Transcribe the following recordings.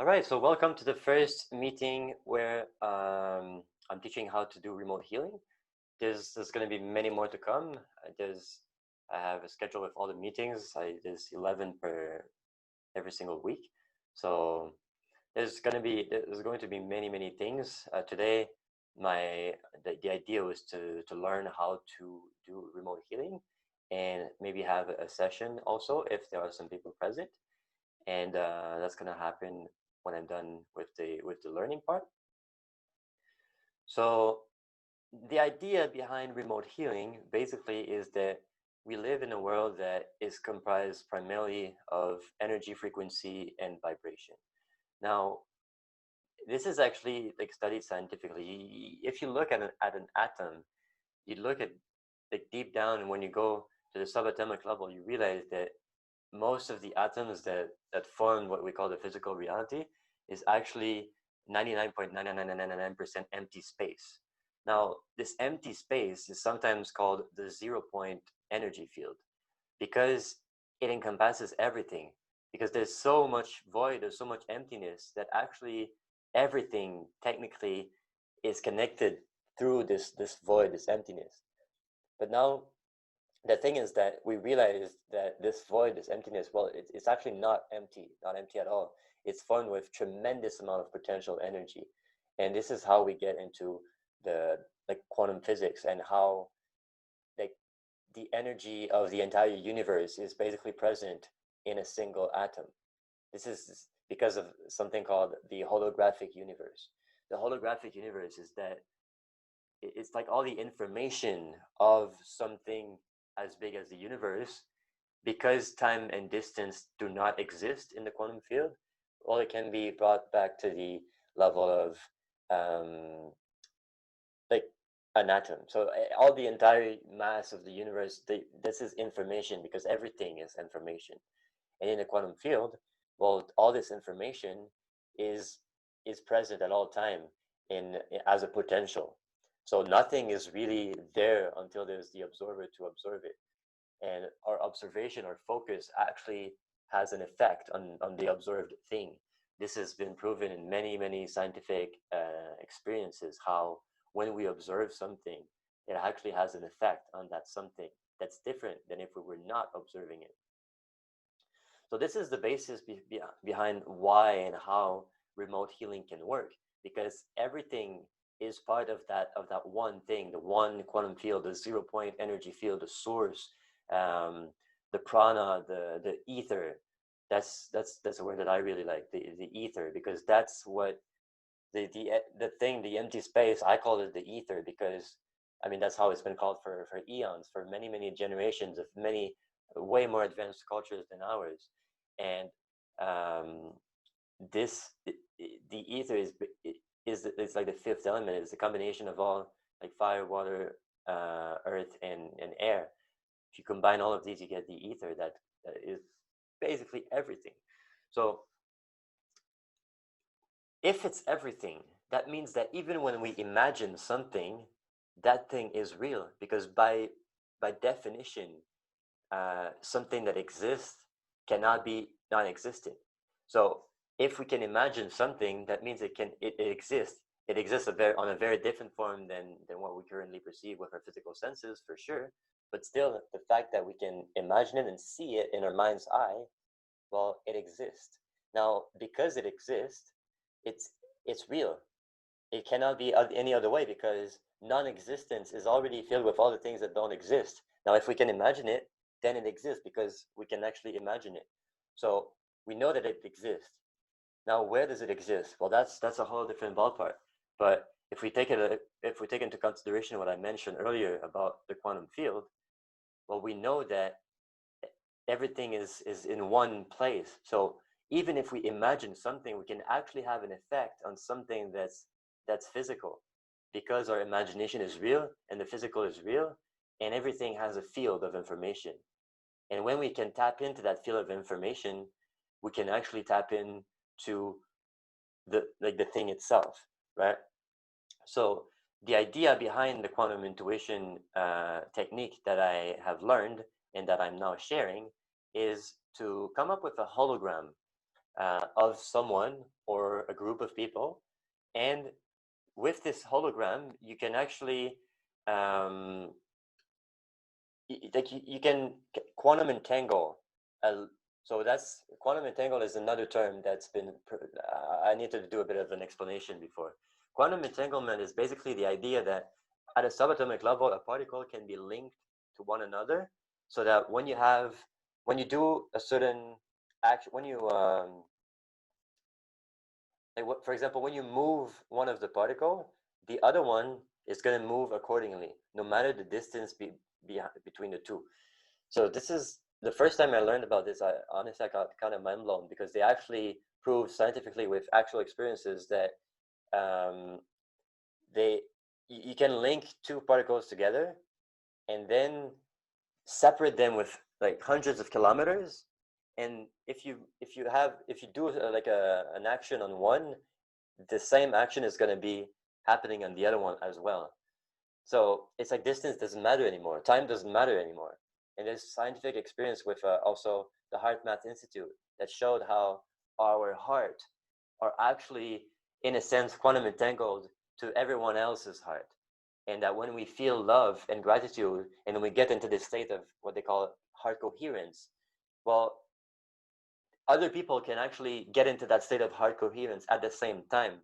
All right, so welcome to the first meeting where I'm teaching how to do remote healing. There's going to be many more to come. I have a schedule with all the meetings. There's 11 per every single week. So there's going to be many things. Today, the idea was to learn how to do remote healing, and maybe have a session also if there are some people present, and that's gonna happen when I'm done with the learning part. So the idea behind remote healing basically is that we live in a world that is comprised primarily of energy, frequency, and vibration. Now, this is actually like studied scientifically. If you look at an atom, you look at like deep down, and when you go to the subatomic level, you realize that most of the atoms that form what we call the physical reality is actually 99.99999% empty space. Now, this empty space is sometimes called the 0 point energy field because it encompasses everything. Because there's so much void, there's so much emptiness that actually everything technically is connected through this void, this emptiness. But now the thing is that we realize that this void, this emptiness, well, it's actually not empty at all. It's formed with tremendous amount of potential energy, and this is how we get into the like quantum physics, and how like the energy of the entire universe is basically present in a single atom. This is because of something called the holographic universe. The holographic universe is that it's like all the information of something as big as the universe, because time and distance do not exist in the quantum field. Well, it can be brought back to the level of um, like an atom. So all the entire mass of the universe, this is information, because everything is information. And in the quantum field, well, all this information is is present at all time in as a potential. So nothing is really there until there's the observer to observe it. And our observation, our focus actually has an effect on the observed thing. This has been proven in many scientific experiences, how when we observe something, it actually has an effect on that something that's different than if we were not observing it. So this is the basis behind why and how remote healing can work, because everything is part of that one thing, the one quantum field, the 0 point energy field, the source, um, the prana, the ether. That's a word that I really like, the ether, because that's what the thing, the empty space. I call it the ether because I mean that's how it's been called for eons, for many generations of many way more advanced cultures than ours. And um, this the ether is it's like the fifth element. It's a combination of all like fire, water, earth, and air. If you combine all of these, you get the ether that is basically everything. So if it's everything, that means that even when we imagine something, that thing is real, because by definition, something that exists cannot be non-existent. So if we can imagine something, that means it exists. It exists on a very different form than what we currently perceive with our physical senses, for sure. But still, the fact that we can imagine it and see it in our mind's eye, well, it exists. Now, because it exists, it's it's real. It cannot be any other way, because non-existence is already filled with all the things that don't exist. Now, if we can imagine it, then it exists because we can actually imagine it. So we know that it exists. Now, where does it exist? Well, that's a whole different ballpark. But if we take into consideration what I mentioned earlier about the quantum field, well, we know that everything is in one place. So even if we imagine something, we can actually have an effect on something that's physical, because our imagination is real and the physical is real, and everything has a field of information. And when we can tap into that field of information, we can actually tap into the thing itself, right? So the idea behind the quantum intuition technique that I have learned and that I'm now sharing is to come up with a hologram. of someone or a group of people. And with this hologram, you can actually um, you can quantum entangle. So that's quantum entangle is another term that's been. I need to do a bit of an explanation before. Quantum entanglement is basically the idea that at a subatomic level, a particle can be linked to one another, so that when you do a certain action, when you like for example, when you move one of the particle, the other one is going to move accordingly, no matter the distance between the two. So this is the first time I learned about this. I honestly I got kind of mind blown because they actually proved scientifically with actual experiences that um, they you can link two particles together and then separate them with like hundreds of kilometers. And if you do like an action on one, the same action is going to be happening on the other one as well. So it's like distance doesn't matter anymore. Time doesn't matter anymore. And there's scientific experience with also the Heart Math Institute that showed how our heart are actually, in a sense, quantum entangled to everyone else's heart. And that when we feel love and gratitude, and when we get into this state of what they call heart coherence, well, other people can actually get into that state of heart coherence at the same time.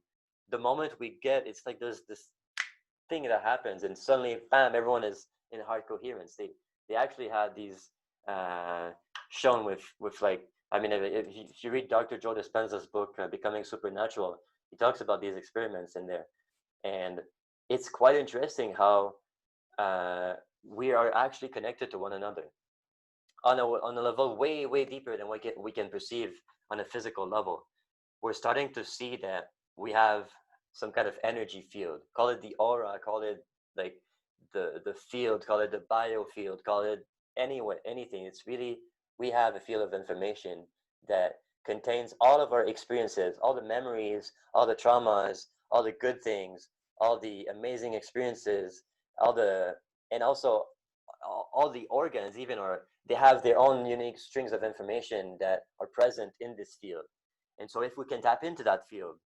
The moment we get, it's like there's this thing that happens, and suddenly, bam, everyone is in heart coherence. They actually had these uh, shown with like, I mean, if you read Dr. Joe Dispenza's book, Becoming Supernatural, he talks about these experiments in there, and it's quite interesting how we are actually connected to one another on a level way deeper than we can perceive on a physical level. We're starting to see that we have some kind of energy field. Call it the aura, call it like the field, call it the biofield, call it anyway anything. It's really, we have a field of information that contains all of our experiences, all the memories, all the traumas, all the good things, all the amazing experiences, all the and also all the organs even are, they have their own unique strings of information that are present in this field. And so if we can tap into that field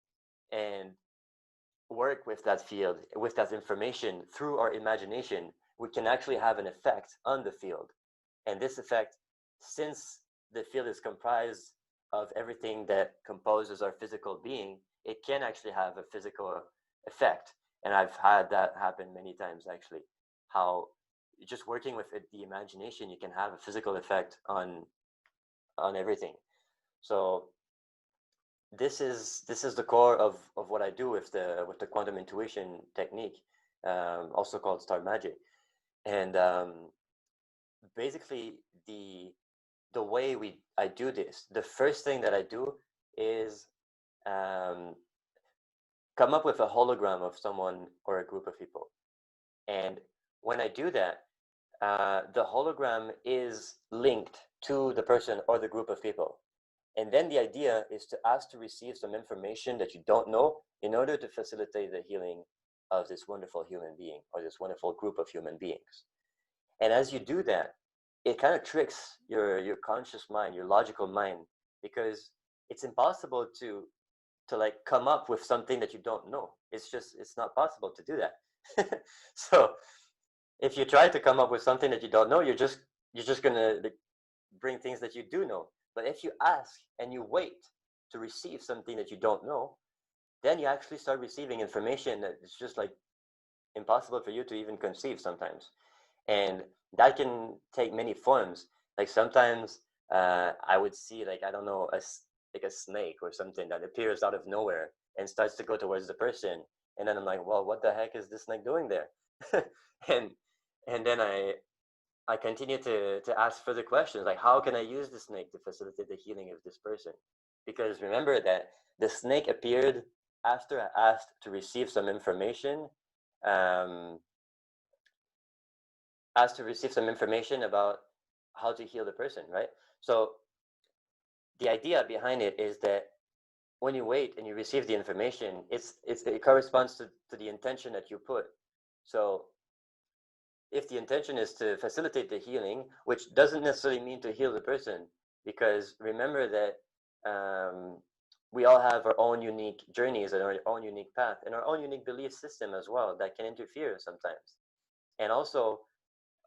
and work with that field, with that information through our imagination, we can actually have an effect on the field. And this effect, since the field is comprised of everything that composes our physical being, it can actually have a physical effect. And I've had that happen many times actually, how just working with the imagination, you can have a physical effect on everything. So this is the core of what I do with the quantum intuition technique, also called star magic. And basically, the way I do this, the first thing that I do is um, come up with a hologram of someone or a group of people. And when I do that, the hologram is linked to the person or the group of people. And then the idea is to ask to receive some information that you don't know in order to facilitate the healing of this wonderful human being or this wonderful group of human beings. And as you do that, it kind of tricks your conscious mind, your logical mind, because it's impossible to like come up with something that you don't know. It's not possible to do that. So if you try to come up with something that you don't know, you're just gonna like, bring things that you do know. But if you ask and you wait to receive something that you don't know, then you actually start receiving information that is just like impossible for you to even conceive sometimes. And that can take many forms. Like sometimes I would see like, I don't know, like a snake or something that appears out of nowhere and starts to go towards the person. And then I'm like, well, what the heck is this snake doing there? and and then I continue to ask further questions, like how can I use the snake to facilitate the healing of this person? Because remember that the snake appeared after I asked to receive some information, um, asked to receive some information about how to heal the person, right? So the idea behind it is that when you wait and you receive the information, it corresponds to the intention that you put. So if the intention is to facilitate the healing, which doesn't necessarily mean to heal the person, because remember that um, we all have our own unique journeys and our own unique path and our own unique belief system as well that can interfere sometimes. And also,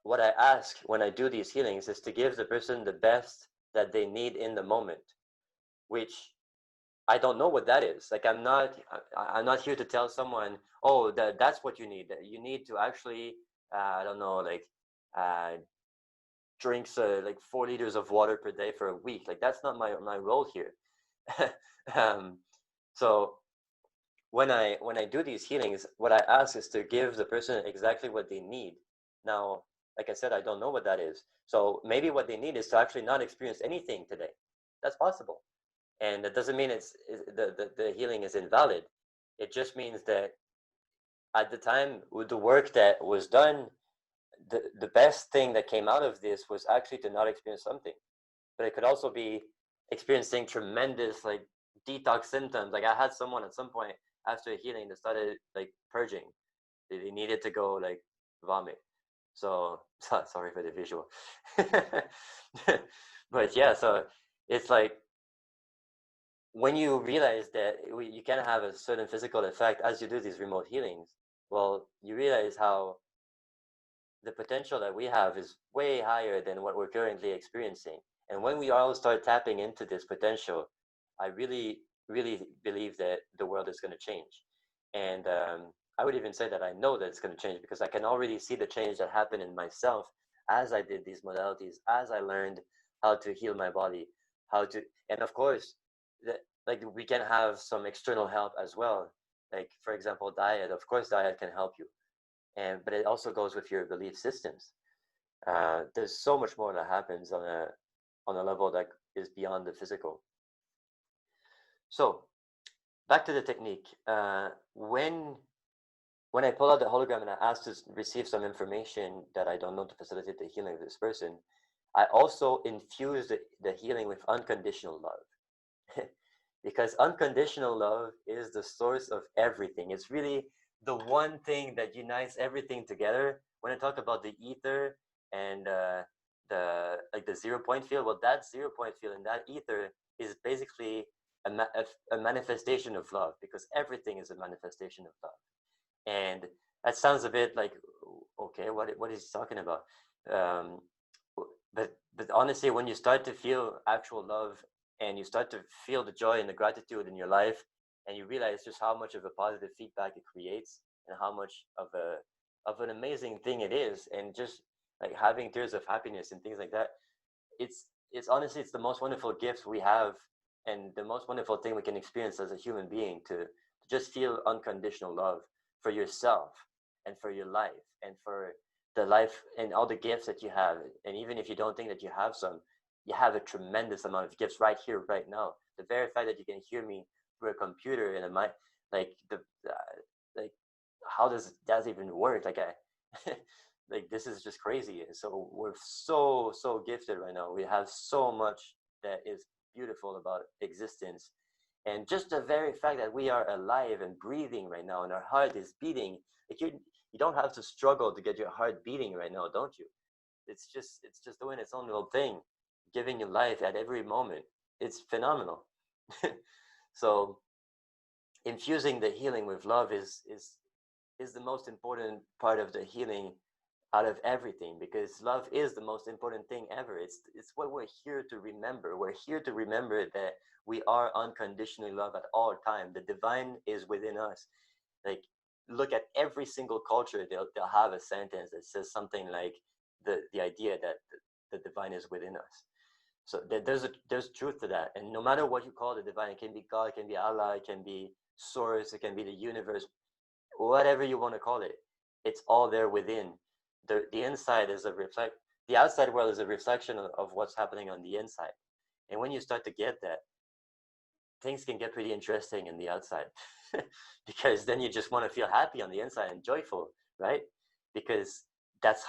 what I ask when I do these healings is to give the person the best that they need in the moment, which I don't know what that is. Like I'm not here to tell someone, oh, that's what you need. That you need to actually, I don't know, like uh, drinks like 4 liters of water per day for a week. Like that's not my role here. um, so when I do these healings, what I ask is to give the person exactly what they need. Now, like I said, I don't know what that is. So maybe what they need is to actually not experience anything today. That's possible, and that doesn't mean the healing is invalid. It just means that at the time with the work that was done, the best thing that came out of this was actually to not experience something. But it could also be experiencing tremendous like detox symptoms. Like I had someone at some point after healing that started like purging. They needed to go like vomit. So sorry for the visual. But yeah, so it's like when you realize that you can have a certain physical effect as you do these remote healings, well, you realize how the potential that we have is way higher than what we're currently experiencing. And when we all start tapping into this potential, I really, really believe that the world is going to change. And I would even say that I know that it's going to change because I can already see the change that happened in myself as I did these modalities, as I learned how to heal my body, how to, and of course, the, like we can have some external help as well. Like, for example, diet. Of course, diet can help you, and but it also goes with your belief systems. There's so much more that happens on a level that is beyond the physical. So back to the technique. When I pull out the hologram and I ask to receive some information that I don't know to facilitate the healing of this person, I also infuse the healing with unconditional love. Because unconditional love is the source of everything. It's really the one thing that unites everything together. When I talk about the ether and the 0 point field, well, that 0 point field and that ether is basically a manifestation of love because everything is a manifestation of love. And that sounds a bit like, okay, what is he talking about? Um, but honestly, when you start to feel actual love and you start to feel the joy and the gratitude in your life, and you realize just how much of a positive feedback it creates and how much of an amazing thing it is, and just like having tears of happiness and things like that, it's honestly it's the most wonderful gift we have and the most wonderful thing we can experience as a human being to just feel unconditional love for yourself and for your life and for the life and all the gifts that you have. And even if you don't think that you have some, you have a tremendous amount of gifts right here, right now. The very fact that you can hear me through a computer and a mic, like like how does that even work? Like I, like this is just crazy. So we're so gifted right now. We have so much that is beautiful about existence, and just the very fact that we are alive and breathing right now and our heart is beating, like you don't have to struggle to get your heart beating right now, don't you? It's just doing its own little thing, giving you life at every moment. It's phenomenal. So infusing the healing with love is the most important part of the healing out of everything, because love is the most important thing ever. It's what we're here to remember. We're here to remember that we are unconditionally loved at all time. The divine is within us. Like look at every single culture, they'll have a sentence that says something like the idea that the divine is within us. So there's truth to that. And no matter what you call the divine, it can be God, it can be Allah, it can be source, it can be the universe, whatever you want to call it, it's all there within. The inside is a reflect. The outside world is a reflection of what's happening on the inside. And when you start to get that, things can get pretty interesting in the outside, because then you just want to feel happy on the inside and joyful, right? Because that's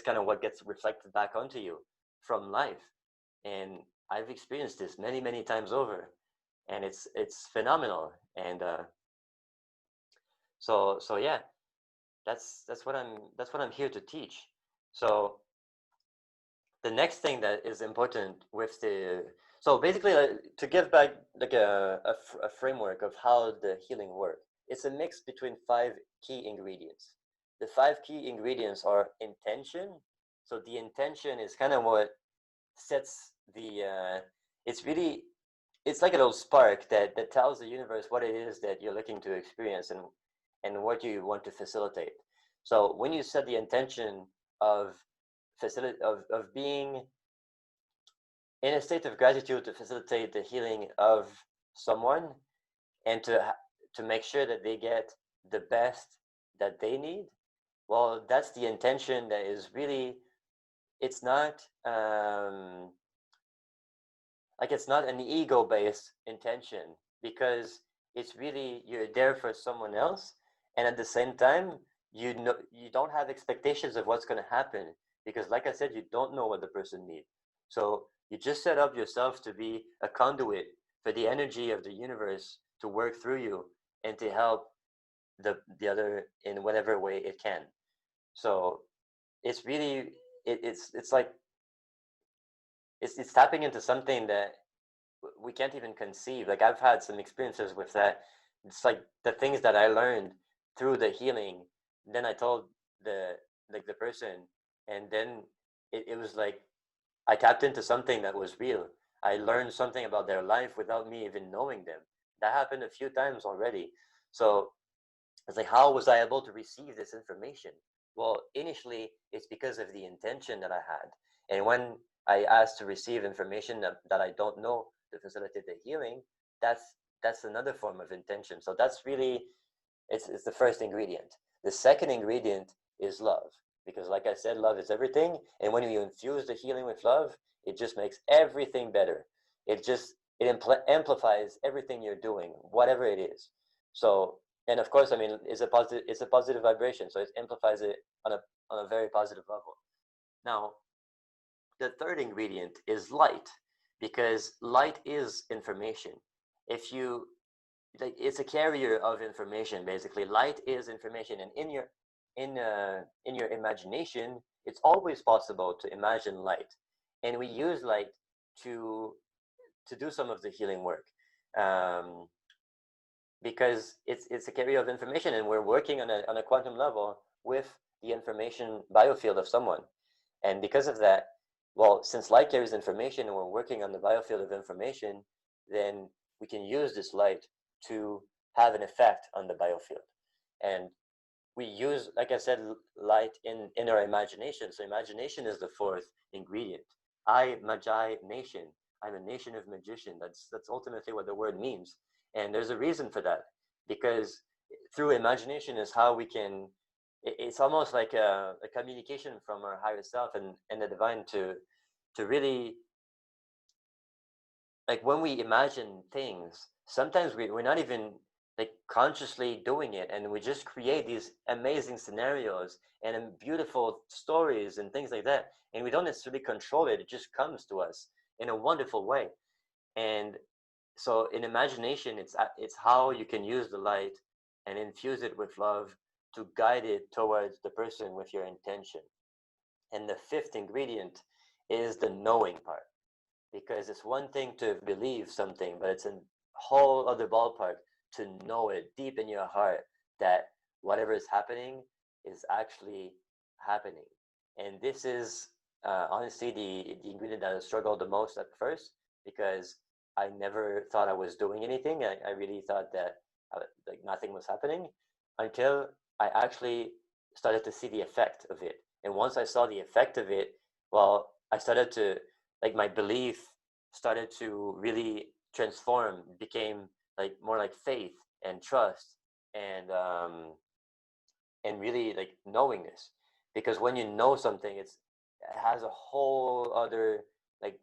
kind of what gets reflected back onto you from life. And I've experienced this many times over, and it's phenomenal. And so yeah, that's what I'm here to teach. So the next thing that is important with So basically, to give back like a framework of how the healing works, it's a mix between five key ingredients. The five key ingredients are intention. So the intention is kind of what sets the. It's really, it's like a little spark that tells the universe what it is that you're looking to experience and what you want to facilitate. So when you set the intention of of being in a state of gratitude to facilitate the healing of someone and to make sure that they get the best that they need, well, that's the intention that is really, it's not like it's not an ego based intention, because it's really you're there for someone else, and at the same time you know you don't have expectations of what's going to happen, because like I said, you don't know what the person needs. So you just set up yourself to be a conduit for the energy of the universe to work through you and to help the other in whatever way it can. So it's really it's like it's tapping into something that we can't even conceive. Like I've had some experiences with that. It's like the things that I learned through the healing. Then I told the the person, and then it was like I tapped into something that was real. I learned something about their life without me even knowing them. That happened a few times already. So it's like, how was I able to receive this information? Well, initially, it's because of the intention that I had. And when I asked to receive information that I don't know to facilitate the healing, that's that's another form of intention. So that's really it's the first ingredient. The second ingredient is love, because like I said, love is everything. And when you infuse the healing with love, it just makes everything better. It amplifies everything you're doing, whatever it is. So, and of course, I mean, it's a positive vibration, so it amplifies it on a very positive level. Now, the third ingredient is light, because light is information. If you like, it's a carrier of information. Basically, light is information, and in your imagination, it's always possible to imagine light, and we use light to to do some of the healing work. Um, because it's a carrier of information, and we're working on a quantum level with the information biofield of someone. And because of that, well, since light carries information and we're working on the biofield of information, then we can use this light to have an effect on the biofield. And we use, like I said, light in our imagination. So imagination is the fourth ingredient. I, Magi Nation. I'm a nation of magician. That's ultimately what the word means. And there's a reason for that, because through imagination is how we can. It's almost like a communication from our higher self and the divine to really, like when we imagine things, sometimes we're not even like consciously doing it, and we just create these amazing scenarios and beautiful stories and things like that, and we don't necessarily control it. It just comes to us in a wonderful way. And so in imagination, it's how you can use the light and infuse it with love to guide it towards the person with your intention. And the fifth ingredient is the knowing part, because it's one thing to believe something, but it's a whole other ballpark to know it deep in your heart that whatever is happening is actually happening. And this is honestly the ingredient that I struggled the most at first, because I never thought I was doing anything. I really thought that like nothing was happening until I actually started to see the effect of it. And once I saw the effect of it, well, I started to, like, my belief started to really transform, became like more like faith and trust and really like knowingness. Because when you know something, it has a whole other like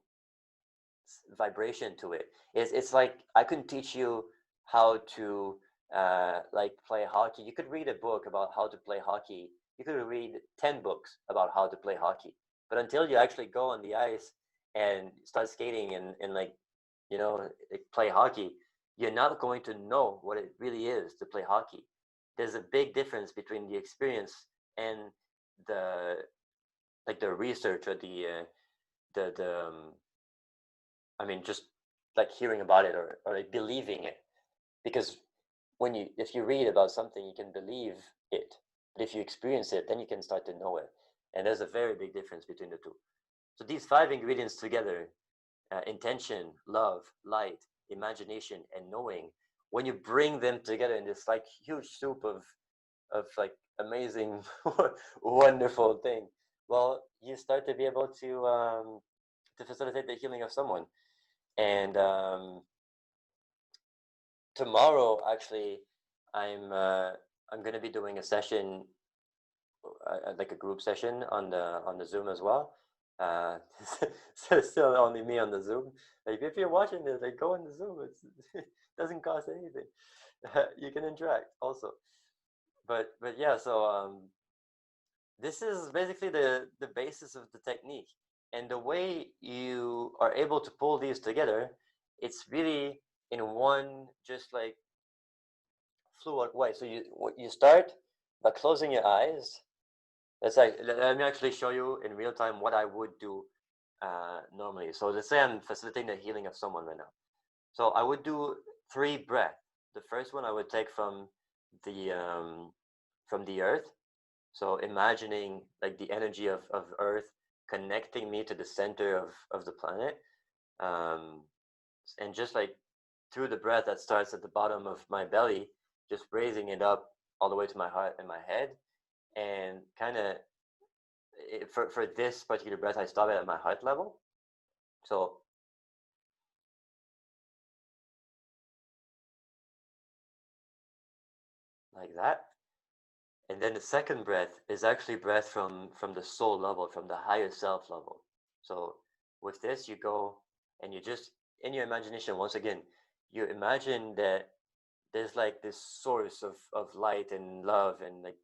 vibration to it. It's like I couldn't teach you how to like play hockey. You could read a book about how to play hockey. You could read 10 books about how to play hockey. But until you actually go on the ice and start skating and like, you know, like play hockey, you're not going to know what it really is to play hockey. There's a big difference between the experience and the like the research or the I mean, just like hearing about it, or like believing it. Because if you read about something, you can believe it. But if you experience it, then you can start to know it. And there's a very big difference between the two. So these five ingredients together, intention, love, light, imagination, and knowing, when you bring them together in this like huge soup of like amazing, wonderful thing, well, you start to be able to facilitate the healing of someone. And tomorrow, actually, I'm uh, I'm gonna be doing a session, like a group session on the Zoom as well. Uh, so it's still only me on the Zoom. Like if you're watching this, like go on the Zoom. It doesn't cost anything. You can interact also. But yeah, so this is basically the basis of the technique, and the way you are able to pull these together, it's really in one just like fluent way. So you start by closing your eyes. Let me actually show you in real time what I would do normally. So let's say I'm facilitating the healing of someone right now. So I would do three breaths. The first one I would take the from the earth. So imagining like the energy of earth connecting me to the center of the planet. Um, and just like through the breath that starts at the bottom of my belly, just raising it up all the way to my heart and my head, and kind of for this particular breath, I stop it at my heart level. So like that. And then the second breath is actually breath from the soul level, from the higher self level. So with this, you go and you just in your imagination once again, you imagine that there's like this source of light and love and like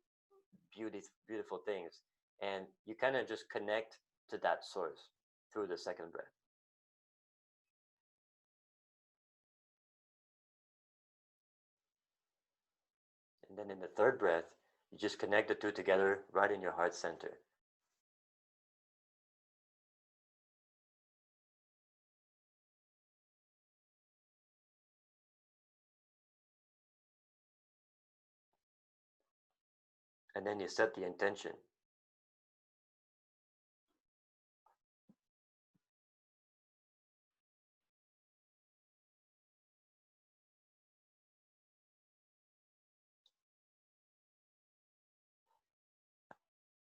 beautiful things, and you kind of just connect to that source through the second breath. And then in the third breath, you just connect the two together right in your heart center. And then you set the intention.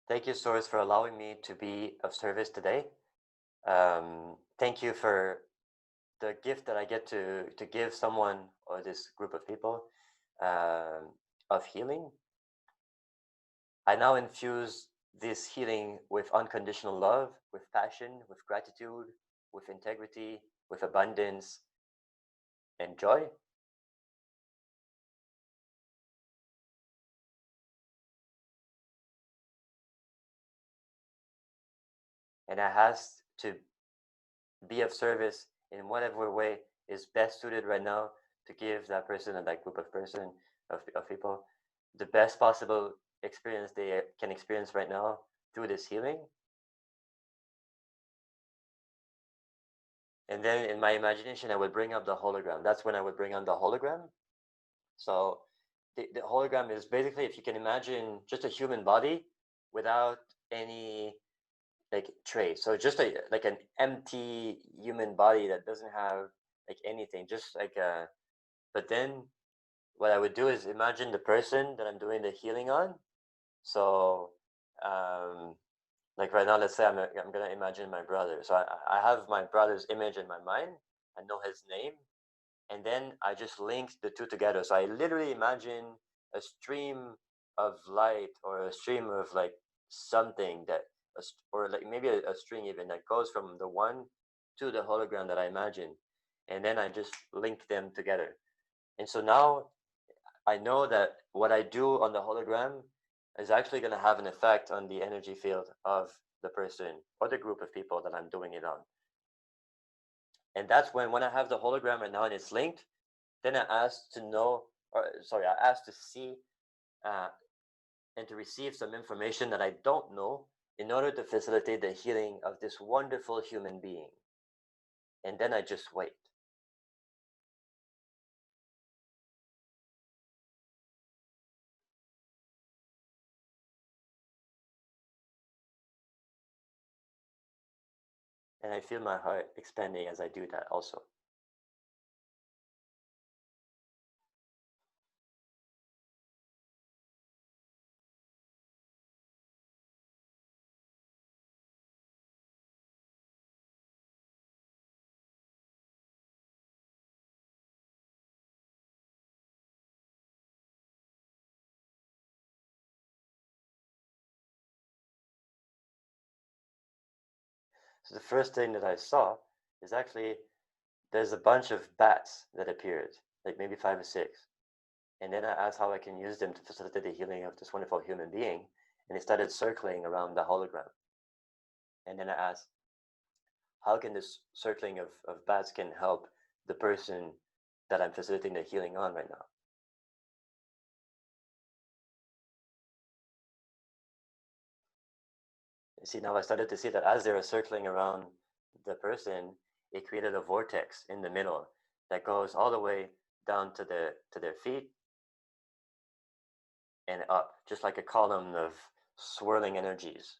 Thank you, Source, for allowing me to be of service today. Thank you for the gift that I get to give someone or this group of people um, of healing. I now infuse this healing with unconditional love, with passion, with gratitude, with integrity, with abundance and joy. And I has to be of service in whatever way is best suited right now to give that person and that group of person of people the best possible experience they can experience right now through this healing. And then in my imagination, I would bring up the hologram. That's when I would bring on the hologram. So the hologram is basically, if you can imagine, just a human body without any like trace. So just like an empty human body that doesn't have like anything, just like a. But then what I would do is imagine the person that I'm doing the healing on. So um, like right now, let's say I'm gonna imagine my brother. So I have my brother's image in my mind. I know his name, and then I just link the two together. So I literally imagine a stream of light or a stream of like something or like maybe a string even that goes from the one to the hologram that I imagine, and then I just link them together. And so now I know that what I do on the hologram is actually going to have an effect on the energy field of the person or the group of people that I'm doing it on. And that's when I have the hologram right now and it's linked, then I ask to know, or sorry, I ask to see uh, and to receive some information that I don't know in order to facilitate the healing of this wonderful human being. and then I just wait. And I feel my heart expanding as I do that also. So the first thing that I saw is actually there's a bunch of bats that appeared, like maybe five or six. And then I asked how I can use them to facilitate the healing of this wonderful human being. And they started circling around the hologram. And then I asked, how can this circling of bats can help the person that I'm facilitating the healing on right now? You see, now I started to see that as they were circling around the person, it created a vortex in the middle that goes all the way down to their feet and up, just like a column of swirling energies.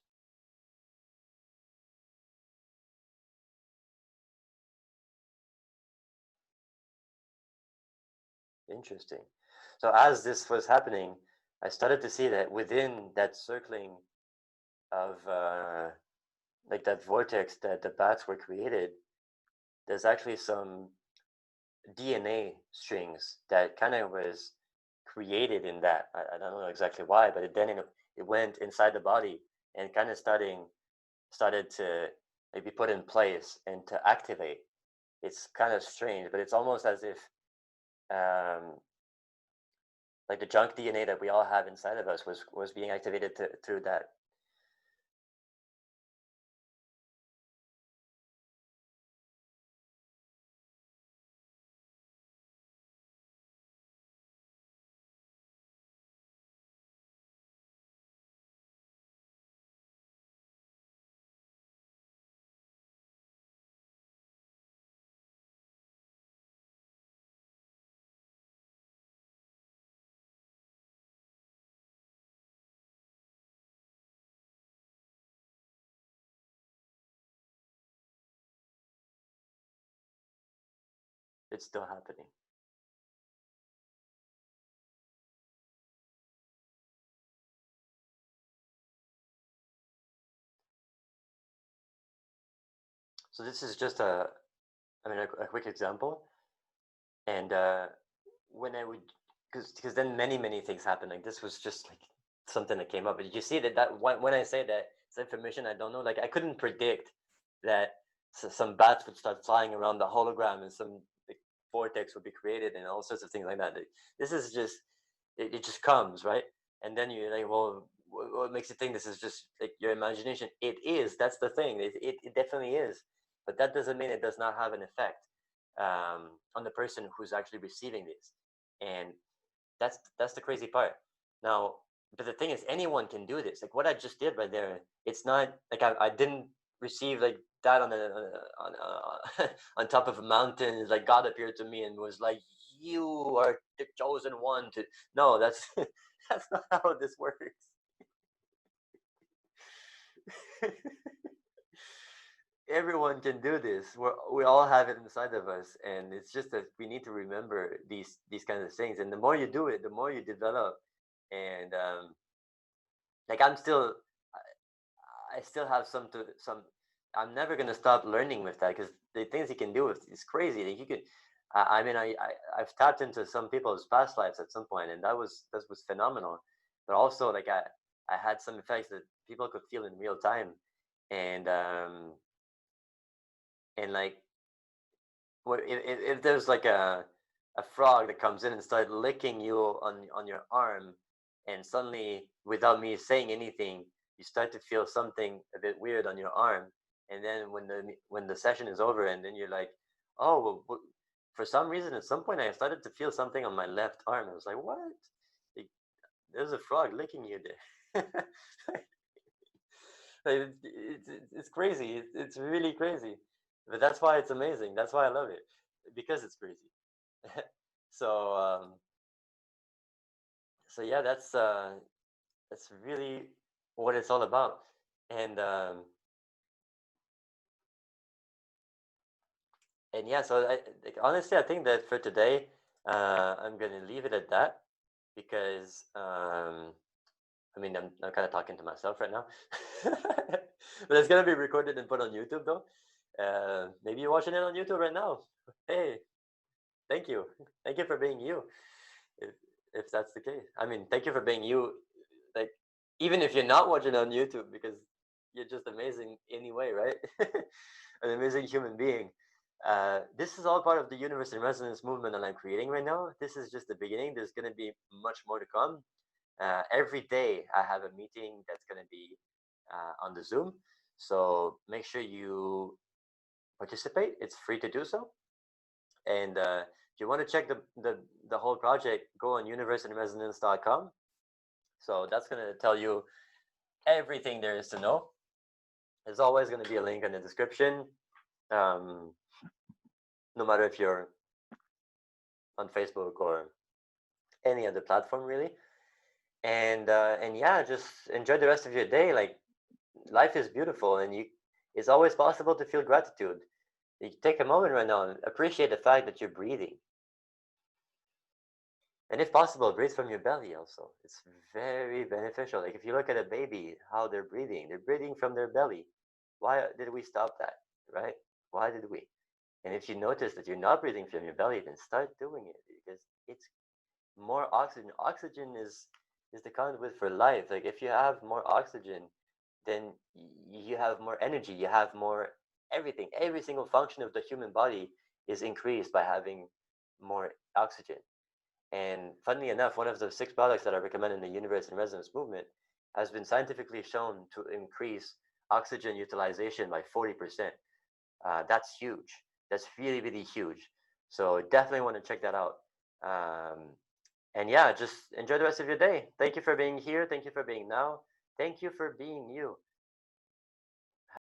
Interesting. So as this was happening, I started to see that within that circling of like that vortex that the bats were created, there's actually some DNA strings that kind of was created in that. I don't know exactly why, but it went inside the body and kind of started to maybe put in place and to activate. It's kind of strange, but it's almost as if um, like the junk DNA that we all have inside of us was being activated through that. It's still happening. So this is just a quick example. And when I would, because then many things happen. Like this was just like something that came up. But you see that when I say that it's information I don't know, like I couldn't predict that some bats would start flying around the hologram and some like, vortex would be created and all sorts of things like that. This is just it just comes right, and then you're like, well, what makes you think this is just like your imagination? It is. That's the thing. It definitely is. But that doesn't mean it does not have an effect on the person who's actually receiving this, and that's the crazy part. Now, but the thing is, anyone can do this. Like what I just did right there, it's not like I didn't receive like that on top of a mountain. It's like God appeared to me and was like, "You are the chosen one." To no, that's that's not how this works. Everyone can do this. We all have it inside of us, and it's just that we need to remember these kinds of things. And the more you do it, the more you develop. And like I still have some. I'm never gonna stop learning with that because the things you can do with is crazy. Like you could, I mean, I've tapped into some people's past lives at some point, and that was phenomenal. But also, like I had some effects that people could feel in real time, and like if there's like a frog that comes in and starts licking you on your arm, and suddenly without me saying anything, you start to feel something a bit weird on your arm, and then when the session is over, and then you're like, oh, well, for some reason at some point I started to feel something on my left arm. I was like, what? Like, there's a frog licking you there. Like, it's crazy. It's really crazy. But that's why it's amazing. That's why I love it, because it's crazy. so so yeah, that's really what it's all about. And yeah, so like, honestly, I think that for today, I'm gonna leave it at that because I mean, I'm kind of talking to myself right now, but it's gonna be recorded and put on YouTube though. Maybe you're watching it on YouTube right now. Hey, thank you, thank you for being you. If if that's the case, I mean, thank you for being you. Like, even if you're not watching on YouTube, because you're just amazing anyway, right? An amazing human being. This is all part of the universe and resonance movement that I'm creating right now. This is just the beginning. There's going to be much more to come. Every day, I have a meeting that's going to be on the Zoom. So make sure you participate. It's free to do so. And if you want to check the whole project, go on universeandresonance.com. So that's going to tell you everything there is to know. There's always going to be a link in the description, um, no matter if you're on Facebook or any other platform, really. And yeah, just enjoy the rest of your day. Like, life is beautiful, and you it's always possible to feel gratitude. You take a moment right now and appreciate the fact that you're breathing. And if possible, breathe from your belly also. It's very beneficial. Like, if you look at a baby, how they're breathing from their belly. Why did we stop that? Right? Why did we? And if you notice that you're not breathing from your belly, then start doing it, because it's more oxygen. Oxygen is the conduit for life. Like, if you have more oxygen, then you have more energy. You have more everything. Every single function of the human body is increased by having more oxygen. And funnily enough, one of the six products that I recommend in the Universe and Resonance movement has been scientifically shown to increase oxygen utilization by 40%. That's huge. That's really, really huge. So definitely want to check that out. Um, and yeah, just enjoy the rest of your day. Thank you for being here. Thank you for being now. Thank you for being you.